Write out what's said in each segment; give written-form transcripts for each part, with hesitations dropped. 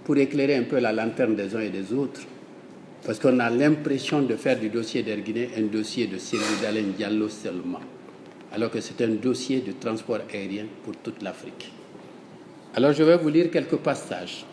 pour éclairer un peu la lanterne des uns et des autres, parce qu'on a l'impression de faire du dossier d'Air Guinée un dossier de Cellou Dalein Diallo seulement, alors que c'est un dossier de transport aérien pour toute l'Afrique. Alors je vais vous lire quelques passages.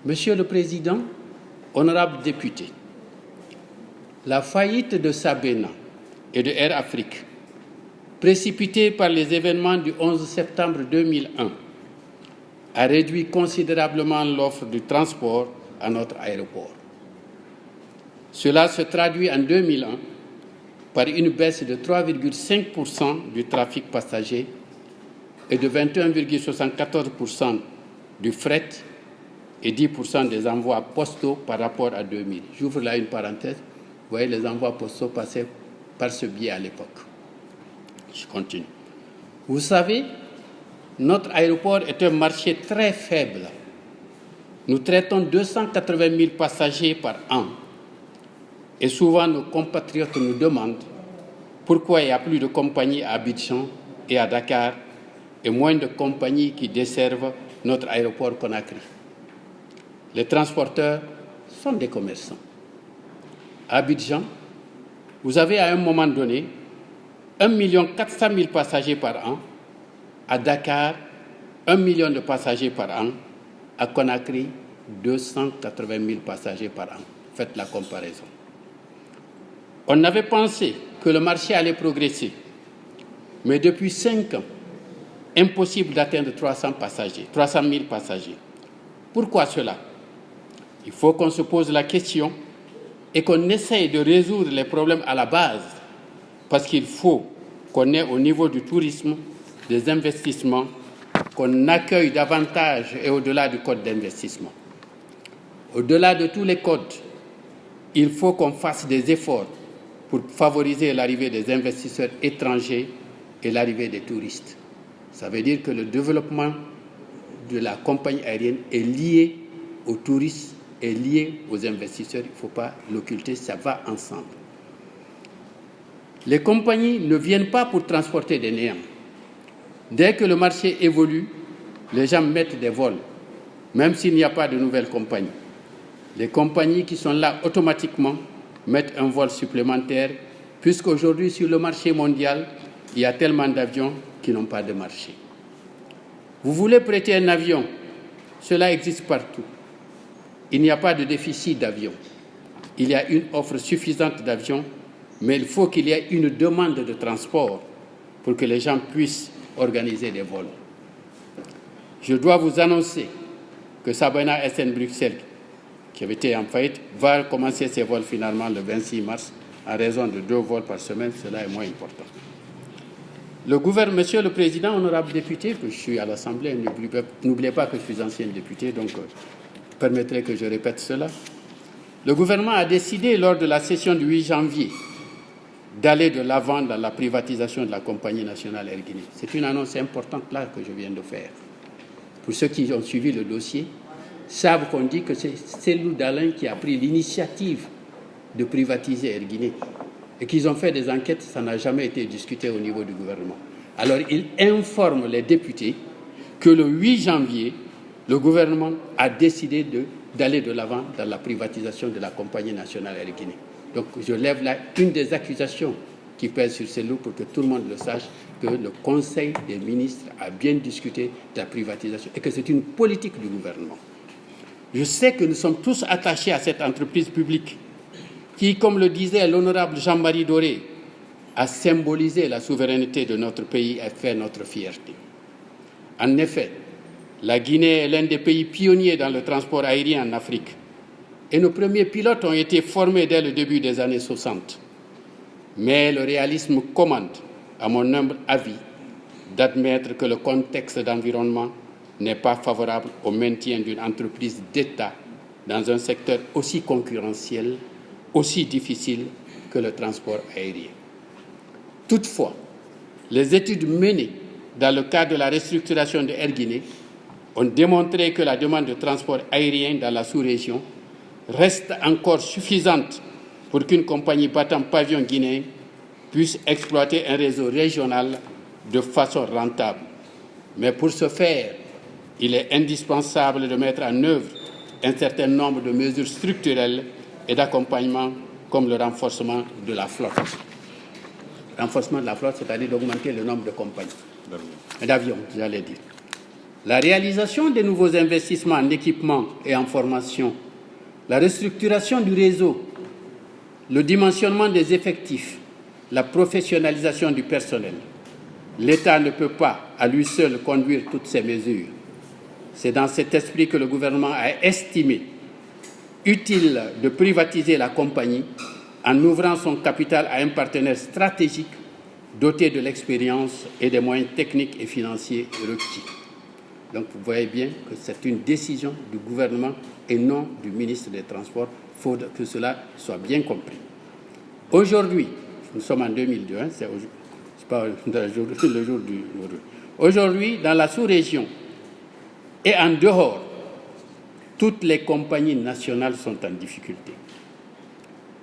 Monsieur le Président, honorables députés, la faillite de Sabena et de Air Afrique, précipitée par les événements du 11 septembre 2001, a réduit considérablement l'offre du transport à notre aéroport. Cela se traduit en 2001 par une baisse de 3,5% du trafic passager et de 21,74% du fret et 10% des envois postaux par rapport à 2000. J'ouvre là une parenthèse. Vous voyez, les envois postaux passaient par ce biais à l'époque. Je continue. Vous savez, notre aéroport est un marché très faible. Nous traitons 280 000 passagers par an. Et souvent, nos compatriotes nous demandent pourquoi il n'y a plus de compagnies à Abidjan et à Dakar et moins de compagnies qui desservent notre aéroport Conakry. Les transporteurs sont des commerçants. À Abidjan, vous avez à un moment donné 1 400 000 passagers par an. À Dakar, 1 million de passagers par an. À Conakry, 280 000 passagers par an. Faites la comparaison. On avait pensé que le marché allait progresser, mais depuis 5 ans, impossible d'atteindre 300 000 passagers. Pourquoi cela? Il faut qu'on se pose la question et qu'on essaye de résoudre les problèmes à la base, parce qu'il faut qu'on ait au niveau du tourisme des investissements, qu'on accueille davantage et au-delà du code d'investissement. Au-delà de tous les codes, il faut qu'on fasse des efforts pour favoriser l'arrivée des investisseurs étrangers et l'arrivée des touristes. Ça veut dire que le développement de la compagnie aérienne est lié aux touristes, est lié aux investisseurs. Il ne faut pas l'occulter, ça va ensemble. Les compagnies ne viennent pas pour transporter des néants. Dès que le marché évolue, les gens mettent des vols, même s'il n'y a pas de nouvelles compagnies. Les compagnies qui sont là automatiquement mettent un vol supplémentaire, puisqu'aujourd'hui, sur le marché mondial, il y a tellement d'avions qui n'ont pas de marché. Vous voulez prêter un avion, cela existe partout. Il n'y a pas de déficit d'avions. Il y a une offre suffisante d'avions, mais il faut qu'il y ait une demande de transport pour que les gens puissent organiser des vols. Je dois vous annoncer que Sabena SN Bruxelles, qui avait été en faillite, va commencer ses vols finalement le 26 mars en raison de 2 vols par semaine. Cela est moins important. Monsieur le Président, honorable député, que je suis à l'Assemblée, n'oubliez pas que je suis ancien député, donc permettrez que je répète cela. Le gouvernement a décidé lors de la session du 8 janvier d'aller de l'avant dans la privatisation de la Compagnie nationale Air Guinée. C'est une annonce importante là que je viens de faire. Pour ceux qui ont suivi le dossier, savent qu'on dit que c'est Cellou Dalein qui a pris l'initiative de privatiser Air Guinée et qu'ils ont fait des enquêtes, ça n'a jamais été discuté au niveau du gouvernement. Alors, il informe les députés que le 8 janvier, le gouvernement a décidé d'aller de l'avant dans la privatisation de la Compagnie nationale Air Guinée. Donc, je lève là une des accusations qui pèse sur Cellou pour que tout le monde le sache, que le Conseil des ministres a bien discuté de la privatisation et que c'est une politique du gouvernement. Je sais que nous sommes tous attachés à cette entreprise publique qui, comme le disait l'honorable Jean-Marie Doré, a symbolisé la souveraineté de notre pays et fait notre fierté. En effet, la Guinée est l'un des pays pionniers dans le transport aérien en Afrique. Et nos premiers pilotes ont été formés dès le début des années 60. Mais le réalisme commande, à mon humble avis, d'admettre que le contexte d'environnement n'est pas favorable au maintien d'une entreprise d'État dans un secteur aussi concurrentiel, aussi difficile que le transport aérien. Toutefois, les études menées dans le cadre de la restructuration de Air Guinée ont démontré que la demande de transport aérien dans la sous-région reste encore suffisante pour qu'une compagnie battant pavillon guinéen puisse exploiter un réseau régional de façon rentable. Mais pour ce faire, il est indispensable de mettre en œuvre un certain nombre de mesures structurelles et d'accompagnement, comme le renforcement de la flotte. Renforcement de la flotte, c'est-à-dire d'augmenter le nombre de compagnies, d'avions, j'allais dire. La réalisation des nouveaux investissements en équipement et en formation, la restructuration du réseau, le dimensionnement des effectifs, la professionnalisation du personnel. L'État ne peut pas, à lui seul, conduire toutes ces mesures. C'est dans cet esprit que le gouvernement a estimé utile de privatiser la compagnie en ouvrant son capital à un partenaire stratégique doté de l'expérience et des moyens techniques et financiers requis. Donc vous voyez bien que c'est une décision du gouvernement et non du ministre des Transports. Il faut que cela soit bien compris. Aujourd'hui, nous sommes en 2002, c'est pas le jour du aujourd'hui. Aujourd'hui, dans la sous-région et en dehors, toutes les compagnies nationales sont en difficulté.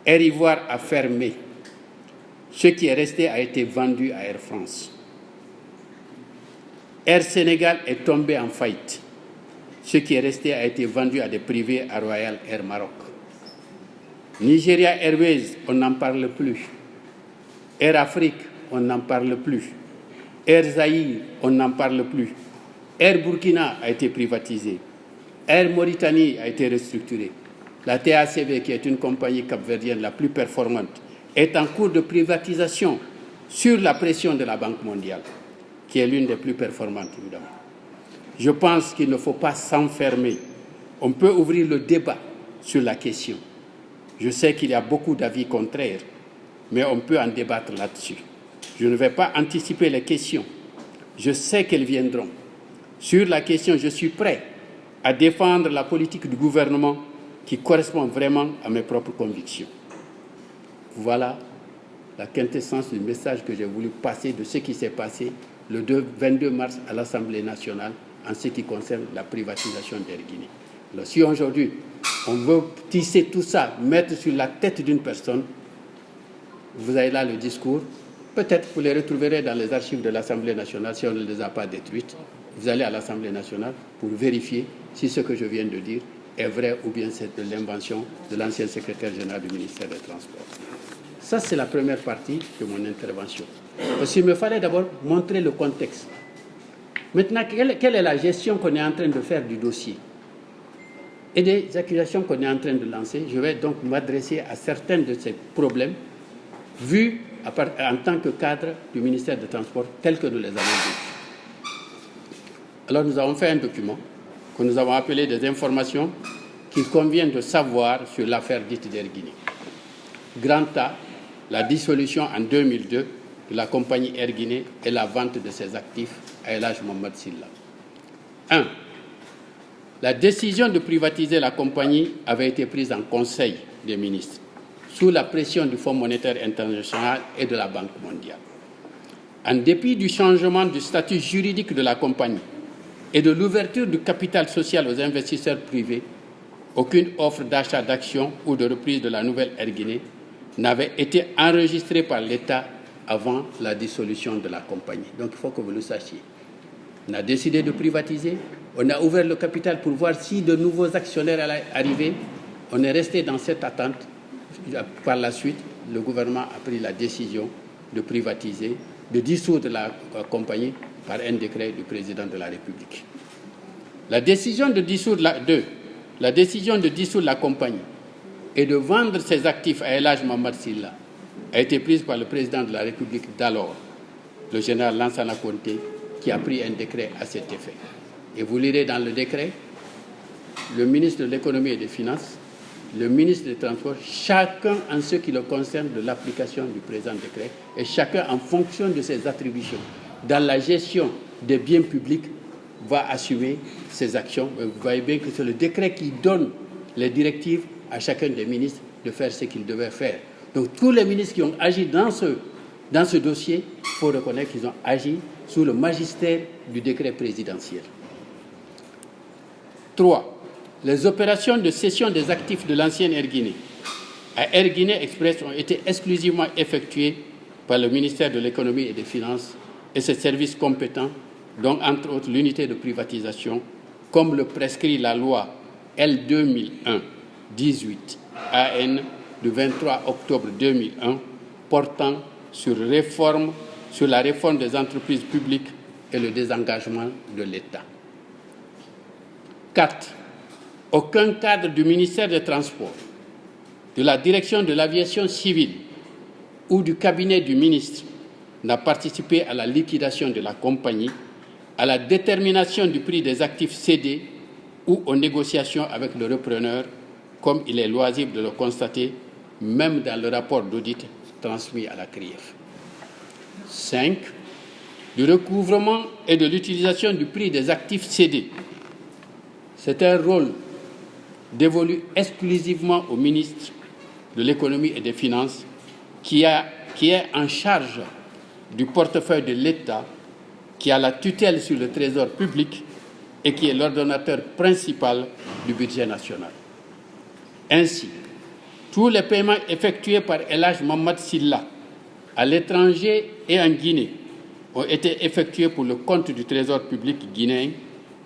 Air Ivoire a fermé. Ce qui est resté a été vendu à Air France. Air Sénégal est tombé en faillite. Ce qui est resté a été vendu à des privés à Royal Air Maroc. Nigeria Airways, on n'en parle plus. Air Afrique, on n'en parle plus. Air Zaïre, on n'en parle plus. Air Burkina a été privatisé. Air Mauritanie a été restructurée. La TACV, qui est une compagnie capverdienne la plus performante, est en cours de privatisation sur la pression de la Banque mondiale, qui est l'une des plus performantes, évidemment. Je pense qu'il ne faut pas s'enfermer. On peut ouvrir le débat sur la question. Je sais qu'il y a beaucoup d'avis contraires, mais on peut en débattre là-dessus. Je ne vais pas anticiper les questions. Je sais qu'elles viendront. Sur la question, je suis prêt à défendre la politique du gouvernement qui correspond vraiment à mes propres convictions. Voilà la quintessence du message que j'ai voulu passer de ce qui s'est passé le 22 mars à l'Assemblée nationale en ce qui concerne la privatisation d'Air Guinée. Alors, si aujourd'hui on veut tisser tout ça, mettre sur la tête d'une personne, vous avez là le discours. Peut-être vous les retrouverez dans les archives de l'Assemblée nationale si on ne les a pas détruites. Vous allez à l'Assemblée nationale pour vérifier si ce que je viens de dire est vrai ou bien c'est de l'invention de l'ancien secrétaire général du ministère des Transports. Ça, c'est la première partie de mon intervention. Parce qu'il me fallait d'abord montrer le contexte. Maintenant, quelle est la gestion qu'on est en train de faire du dossier et des accusations qu'on est en train de lancer? Je vais donc m'adresser à certains de ces problèmes vus en tant que cadre du ministère des Transports tel que nous les avons vus. Alors, nous avons fait un document que nous avons appelé des informations qu'il convient de savoir sur l'affaire dite d'Air Guinée. Grand A, la dissolution en 2002 de la compagnie Air Guinée et la vente de ses actifs à El Hadj Mohamed Silla. 1. La décision de privatiser la compagnie avait été prise en Conseil des ministres, sous la pression du Fonds monétaire international et de la Banque mondiale. En dépit du changement du statut juridique de la compagnie et de l'ouverture du capital social aux investisseurs privés, aucune offre d'achat d'actions ou de reprise de la nouvelle Air Guinée n'avait été enregistrée par l'État avant la dissolution de la compagnie. Donc il faut que vous le sachiez. On a décidé de privatiser, on a ouvert le capital pour voir si de nouveaux actionnaires allaient arriver. On est resté dans cette attente. Par la suite, le gouvernement a pris la décision de privatiser, de dissoudre la compagnie par un décret du président de la République. La décision de dissoudre la compagnie et de vendre ses actifs à El Hadj Mohamed Silla a été prise par le président de la République d'alors, le général Lansana Conté, qui a pris un décret à cet effet. Et vous lirez dans le décret, le ministre de l'économie et des finances, le ministre des Transports, chacun en ce qui le concerne de l'application du présent décret et chacun en fonction de ses attributions dans la gestion des biens publics va assumer ses actions. Vous voyez bien que c'est le décret qui donne les directives à chacun des ministres de faire ce qu'ils devaient faire. Donc tous les ministres qui ont agi dans ce dossier, il faut reconnaître qu'ils ont agi sous le magistère du décret présidentiel. 3. Les opérations de cession des actifs de l'ancienne Air Guinée à Air Guinée Express ont été exclusivement effectuées par le ministère de l'économie et des finances et ses services compétents, dont entre autres l'unité de privatisation comme le prescrit la loi L 2001-18 AN du 23 octobre 2001 portant sur la réforme des entreprises publiques et le désengagement de l'État. 4. Aucun cadre du ministère des Transports, de la direction de l'aviation civile ou du cabinet du ministre n'a participé à la liquidation de la compagnie, à la détermination du prix des actifs cédés ou aux négociations avec le repreneur, comme il est loisible de le constater, même dans le rapport d'audit transmis à la CRIEF. 5. Du recouvrement et de l'utilisation du prix des actifs cédés. C'est un rôle dévolu exclusivement au ministre de l'Économie et des Finances, qui est en charge du portefeuille de l'État, qui a la tutelle sur le trésor public et qui est l'ordonnateur principal du budget national. Ainsi, tous les paiements effectués par El Hadj Mamad Silla à l'étranger et en Guinée ont été effectués pour le compte du trésor public guinéen,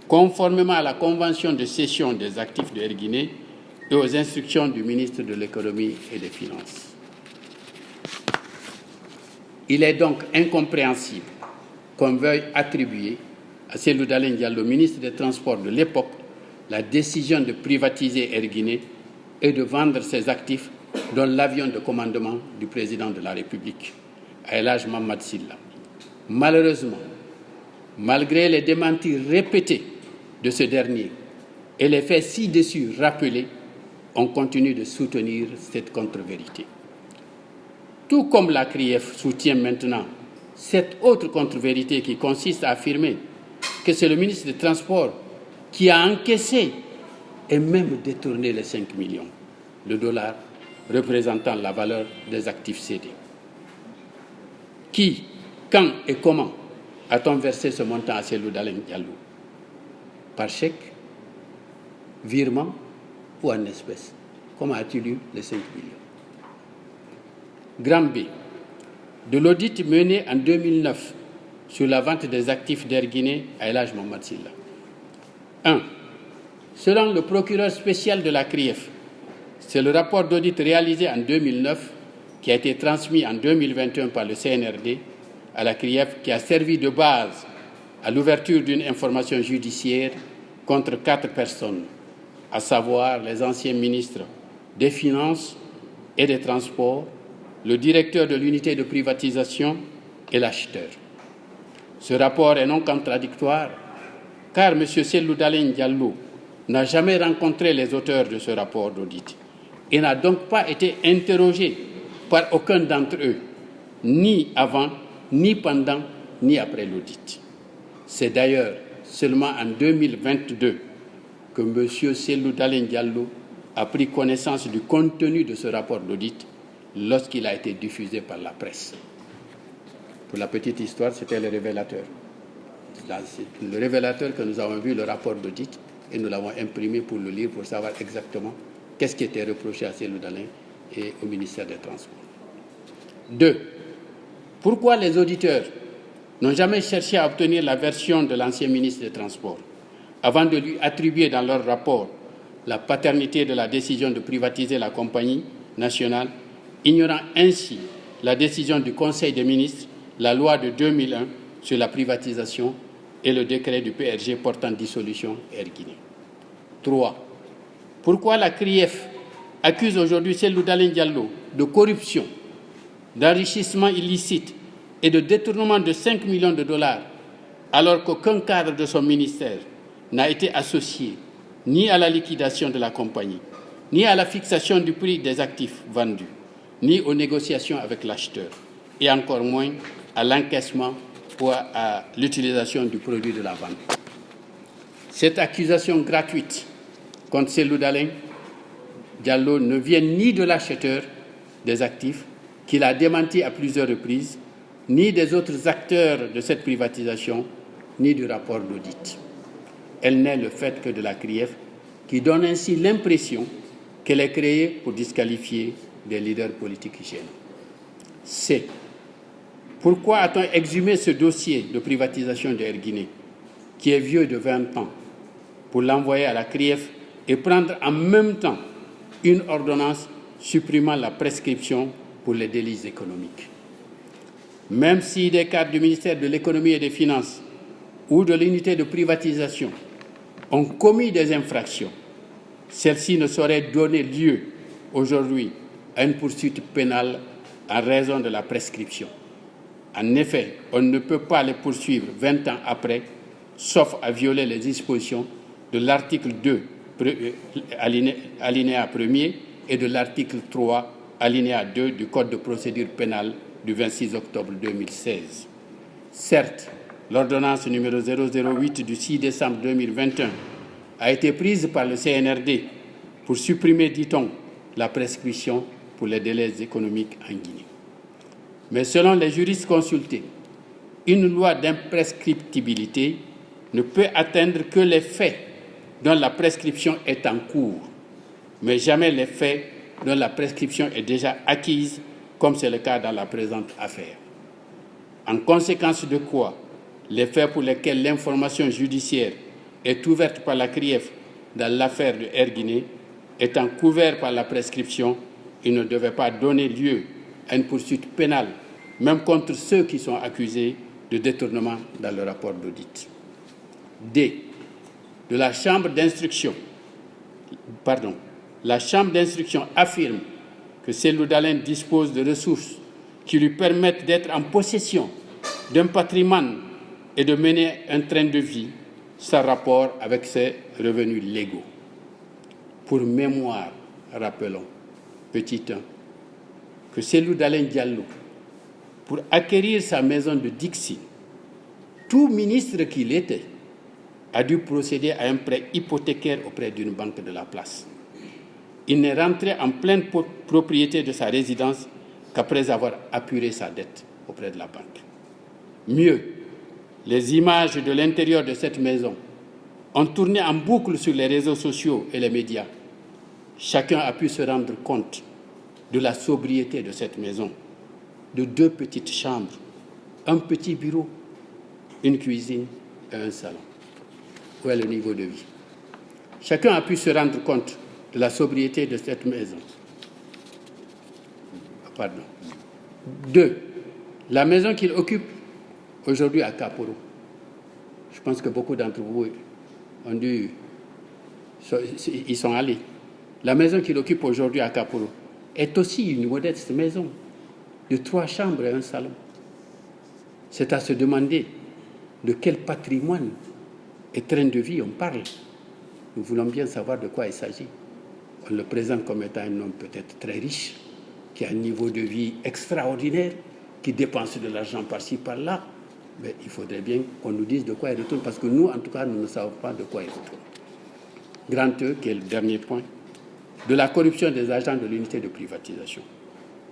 conformément à la convention de cession des actifs de Air Guinée et aux instructions du ministre de l'Économie et des Finances. Il est donc incompréhensible qu'on veuille attribuer à Cellou Dalein Diallo, ministre des Transports de l'époque, la décision de privatiser Air Guinée et de vendre ses actifs, dont l'avion de commandement du président de la République, à El Hadj Mamad Silla. Malheureusement, malgré les démentis répétés de ce dernier et les faits ci-dessus rappelés, on continue de soutenir cette contre-vérité. Tout comme la CRIEF soutient maintenant cette autre contre-vérité qui consiste à affirmer que c'est le ministre des Transports qui a encaissé et même détourné les 5 millions de dollars représentant la valeur des actifs cédés. Qui, quand et comment a-t-on versé ce montant à Cellou Dalein Diallo? Par chèque, virement ou en espèces? Comment a-t-il eu les 5 millions? Grand B. De l'audit mené en 2009 sur la vente des actifs d'Air Guinée à El Hadj Mamad Silla. 1. Selon le procureur spécial de la CRIEF, c'est le rapport d'audit réalisé en 2009 qui a été transmis en 2021 par le CNRD à la CRIEF qui a servi de base à l'ouverture d'une information judiciaire contre 4 personnes, à savoir les anciens ministres des Finances et des Transports, le directeur de l'unité de privatisation et l'acheteur. Ce rapport est non contradictoire car M. Cellou Dalein Diallo n'a jamais rencontré les auteurs de ce rapport d'audit et n'a donc pas été interrogé par aucun d'entre eux, ni avant, ni pendant, ni après l'audit. C'est d'ailleurs seulement en 2022 que M. Cellou Dalein Diallo a pris connaissance du contenu de ce rapport d'audit lorsqu'il a été diffusé par la presse. Pour la petite histoire, c'était le révélateur. C'est le révélateur que nous avons vu le rapport d'audit et nous l'avons imprimé pour le lire, pour savoir exactement qu'est-ce qui était reproché à Cellou Dalein et au ministère des Transports. 2. Pourquoi les auditeurs n'ont jamais cherché à obtenir la version de l'ancien ministre des Transports avant de lui attribuer dans leur rapport la paternité de la décision de privatiser la compagnie nationale, ignorant ainsi la décision du Conseil des ministres, la loi de 2001 sur la privatisation et le décret du PRG portant dissolution Air Guinée. 3. Pourquoi la CRIEF accuse aujourd'hui Cellou Dalein Diallo de corruption, d'enrichissement illicite et de détournement de 5 millions de dollars, alors qu'aucun cadre de son ministère n'a été associé ni à la liquidation de la compagnie, ni à la fixation du prix des actifs vendus, ni aux négociations avec l'acheteur, et encore moins à l'encaissement ou à l'utilisation du produit de la vente. Cette accusation gratuite contre Cellou Dalein Diallo ne vient ni de l'acheteur des actifs, qu'il a démenti à plusieurs reprises, ni des autres acteurs de cette privatisation, ni du rapport d'audit. Elle n'est le fait que de la CRIEF, qui donne ainsi l'impression qu'elle est créée pour disqualifier des leaders politiques gênants. C. Pourquoi a-t-on exhumé ce dossier de privatisation d'Air Guinée, qui est vieux de 20 ans, pour l'envoyer à la CRIEF et prendre en même temps une ordonnance supprimant la prescription pour les délits économiques. Même si des cadres du ministère de l'économie et des finances ou de l'unité de privatisation ont commis des infractions, celles-ci ne sauraient donner lieu aujourd'hui à une poursuite pénale en raison de la prescription. En effet, on ne peut pas les poursuivre 20 ans après, sauf à violer les dispositions de l'article 2, alinéa 1er, et de l'article 3, alinéa 2 du Code de procédure pénale du 26 octobre 2016. Certes, l'ordonnance numéro 008 du 6 décembre 2021 a été prise par le CNRD pour supprimer, dit-on, la prescription pour les délais économiques en Guinée. Mais selon les juristes consultés, une loi d'imprescriptibilité ne peut atteindre que les faits dont la prescription est en cours, mais jamais les faits dont la prescription est déjà acquise, comme c'est le cas dans la présente affaire. En conséquence de quoi, les faits pour lesquels l'information judiciaire est ouverte par la CRIEF dans l'affaire de Air Guinée, étant couverts par la prescription, ils ne devaient pas donner lieu à une poursuite pénale, même contre ceux qui sont accusés de détournement dans le rapport d'audit. D. La Chambre d'instruction affirme que Cellou Dalein dispose de ressources qui lui permettent d'être en possession d'un patrimoine et de mener un train de vie sans rapport avec ses revenus légaux. Pour mémoire, rappelons, petit 1, que Cellou Dalein Diallo, pour acquérir sa maison de Dixie, tout ministre qu'il était, a dû procéder à un prêt hypothécaire auprès d'une banque de la place. Il n'est rentré en pleine propriété de sa résidence qu'après avoir apuré sa dette auprès de la banque. Mieux, les images de l'intérieur de cette maison ont tourné en boucle sur les réseaux sociaux et les médias. Chacun a pu se rendre compte de la sobriété de cette maison, de 2 petites chambres, un petit bureau, une cuisine et un salon. Où est le niveau de vie? Chacun a pu se rendre compte de la sobriété de cette maison. 2. La maison qu'il occupe aujourd'hui à Kaporo. Je pense que beaucoup d'entre vous y sont allés. La maison qu'il occupe aujourd'hui à Kaporo est aussi une modeste maison de 3 chambres et un salon. C'est à se demander de quel patrimoine et train de vie on parle. Nous voulons bien savoir de quoi il s'agit. On le présente comme étant un homme peut-être très riche, qui a un niveau de vie extraordinaire, qui dépense de l'argent par-ci, par-là. Mais il faudrait bien qu'on nous dise de quoi il retourne, parce que nous, en tout cas, nous ne savons pas de quoi il retourne. Grand E, qui est le dernier point, de la corruption des agents de l'unité de privatisation.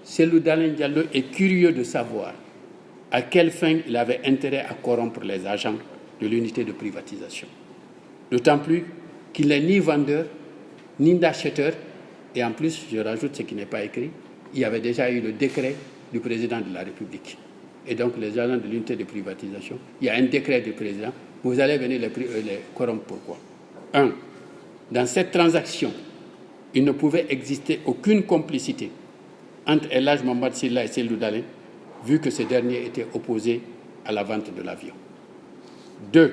Cellou Dalein Diallo est curieux de savoir à quelle fin il avait intérêt à corrompre les agents de l'unité de privatisation. D'autant plus qu'il n'est ni vendeur, ni acheteur, et en plus, je rajoute ce qui n'est pas écrit, il y avait déjà eu le décret du président de la République. Et donc, les agents de l'unité de privatisation, il y a un décret du président, vous allez venir les corrompre. Pourquoi? 1. Dans cette transaction, il ne pouvait exister aucune complicité entre El Hadj Mohamed Sylla et Cellou Dalein, vu que ce dernier était opposé à la vente de l'avion. 2.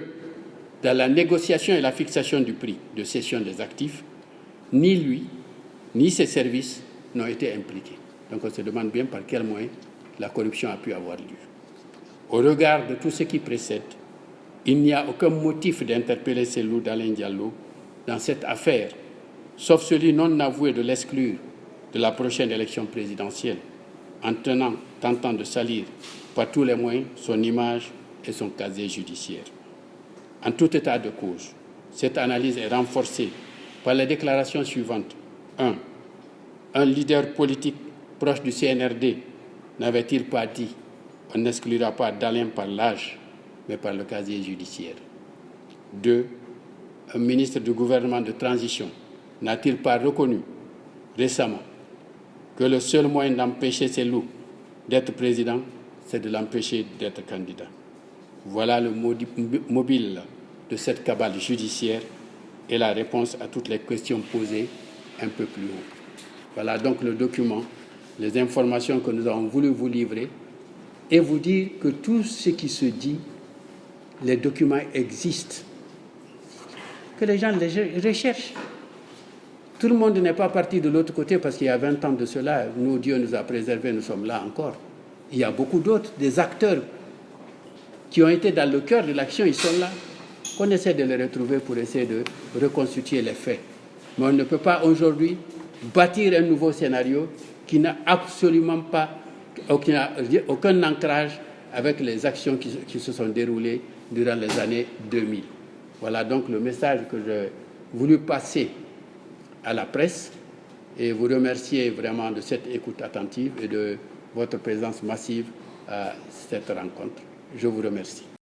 Dans la négociation et la fixation du prix de cession des actifs, ni lui, ni ses services n'ont été impliqués. Donc on se demande bien par quel moyen la corruption a pu avoir lieu. Au regard de tout ce qui précède, il n'y a aucun motif d'interpeller Cellou Dalein Diallo dans cette affaire, sauf celui non avoué de l'exclure de la prochaine élection présidentielle, en tentant de salir par tous les moyens son image et son casier judiciaire. En tout état de cause, cette analyse est renforcée par les déclarations suivantes. 1. Un leader politique proche du CNRD n'avait-il pas dit « on n'exclura pas Dalein par l'âge, mais par le casier judiciaire ». 2. Un ministre du gouvernement de transition n'a-t-il pas reconnu récemment que le seul moyen d'empêcher Cellou d'être président, c'est de l'empêcher d'être candidat? Voilà le mobile de cette cabale judiciaire et la réponse à toutes les questions posées un peu plus haut. Voilà donc le document, les informations que nous avons voulu vous livrer et vous dire que tout ce qui se dit, les documents existent, que les gens les recherchent. Tout le monde n'est pas parti de l'autre côté parce qu'il y a 20 ans de cela, nous, Dieu nous a préservés, nous sommes là encore. Il y a beaucoup d'autres, des acteurs qui ont été dans le cœur de l'action, ils sont là. On essaie de les retrouver pour essayer de reconstituer les faits. Mais on ne peut pas aujourd'hui bâtir un nouveau scénario qui n'a absolument pas, qui n'a aucun ancrage avec les actions qui se sont déroulées durant les années 2000. Voilà donc le message que j'ai voulu passer à la presse et vous remercier vraiment de cette écoute attentive et de votre présence massive à cette rencontre. Je vous remercie.